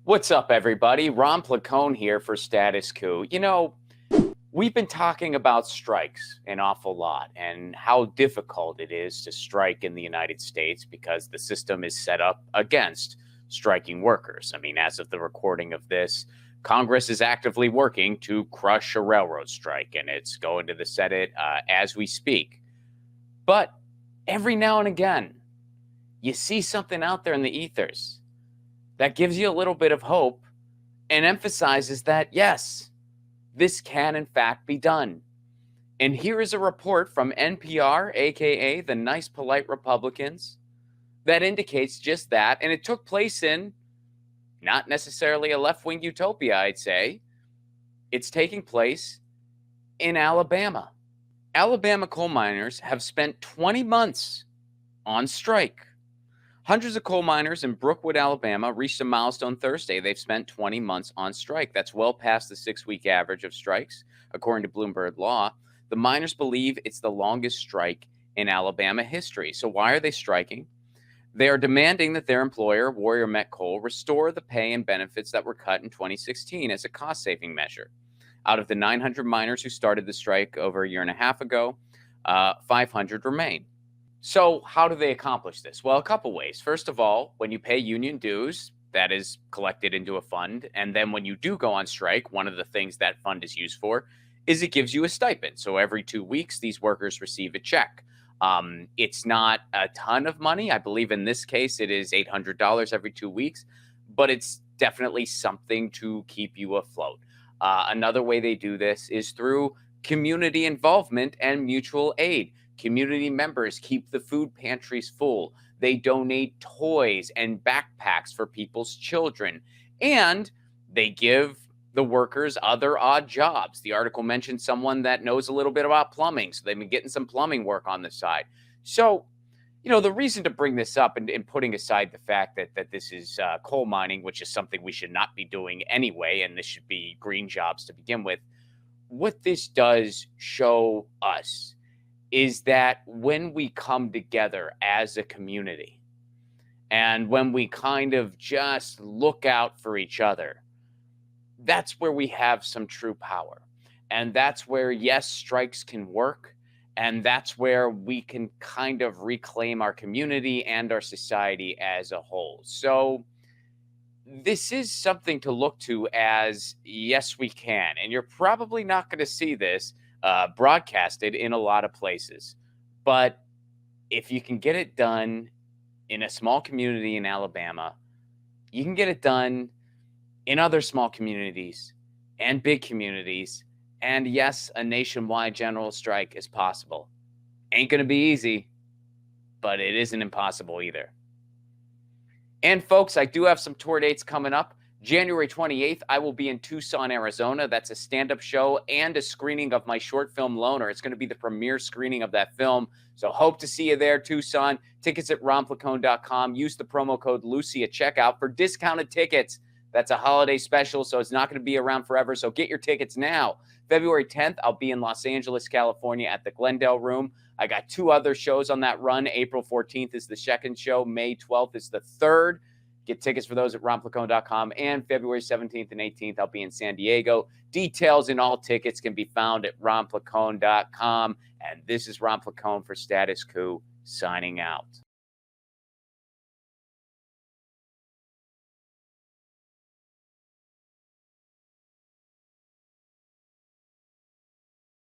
What's up, everybody? Ron Placone here for Status Coup. We've been talking about strikes an awful lot and how difficult it is to strike in the United States because the system is set up against striking workers. I mean, as of the recording of this, Congress is actively working to crush a railroad strike, and it's going to the Senate as we speak. But every now and again, you see something out there in the ethers that gives you a little bit of hope and emphasizes that, yes, this can in fact be done. And here is a report from NPR, aka the Nice Polite Republicans, that indicates just that. And it took place in not necessarily a left-wing utopia, I'd say. It's taking place in Alabama. Alabama coal miners have spent 20 months on strike. Hundreds of coal miners in Brookwood, Alabama, reached a milestone Thursday. They've spent 20 months on strike. That's well past the 6-week average of strikes, according to Bloomberg Law. The miners believe it's the longest strike in Alabama history. So why are they striking? They are demanding that their employer, Warrior Met Coal, restore the pay and benefits that were cut in 2016 as a cost-saving measure. Out of the 900 miners who started the strike over a year and a half ago, 500 remain. So how do they accomplish this? Well, a couple ways. First of all, when you pay union dues, that is collected into a fund. And then when you do go on strike, one of the things that fund is used for is it gives you a stipend. So every 2 weeks, these workers receive a check. It's not a ton of money. I believe in this case, it is $800 every 2 weeks, but it's definitely something to keep you afloat. Another way they do this is through community involvement and mutual aid. Community members keep the food pantries full. They donate toys and backpacks for people's children. And they give the workers other odd jobs. The article mentioned someone that knows a little bit about plumbing, so they've been getting some plumbing work on the side. So, the reason to bring this up and putting aside the fact that this is coal mining, which is something we should not be doing anyway, and this should be green jobs to begin with, what this does show us is that when we come together as a community and when we kind of just look out for each other, that's where we have some true power. And that's where, yes, strikes can work. And that's where we can kind of reclaim our community and our society as a whole. So this is something to look to as, yes, we can. And you're probably not going to see this broadcasted in a lot of places. But if you can get it done in a small community in Alabama, you can get it done in other small communities and big communities. And yes, a nationwide general strike is possible. Ain't going to be easy, but it isn't impossible either. And folks, I do have some tour dates coming up. January 28th, I will be in Tucson, Arizona. That's a stand-up show and a screening of my short film, Loner. It's going to be the premiere screening of that film. So hope to see you there, Tucson. Tickets at ronplacone.com. Use the promo code Lucy at checkout for discounted tickets. That's a holiday special, so it's not going to be around forever. So get your tickets now. February 10th, I'll be in Los Angeles, California at the Glendale Room. I got 2 other shows on that run. April 14th is the second show. May 12th is the third. Get tickets for those at ronplacone.com. And February 17th and 18th, I'll be in San Diego. Details and all tickets can be found at ronplacone.com. And this is Ron Placone for Status Coup, signing out.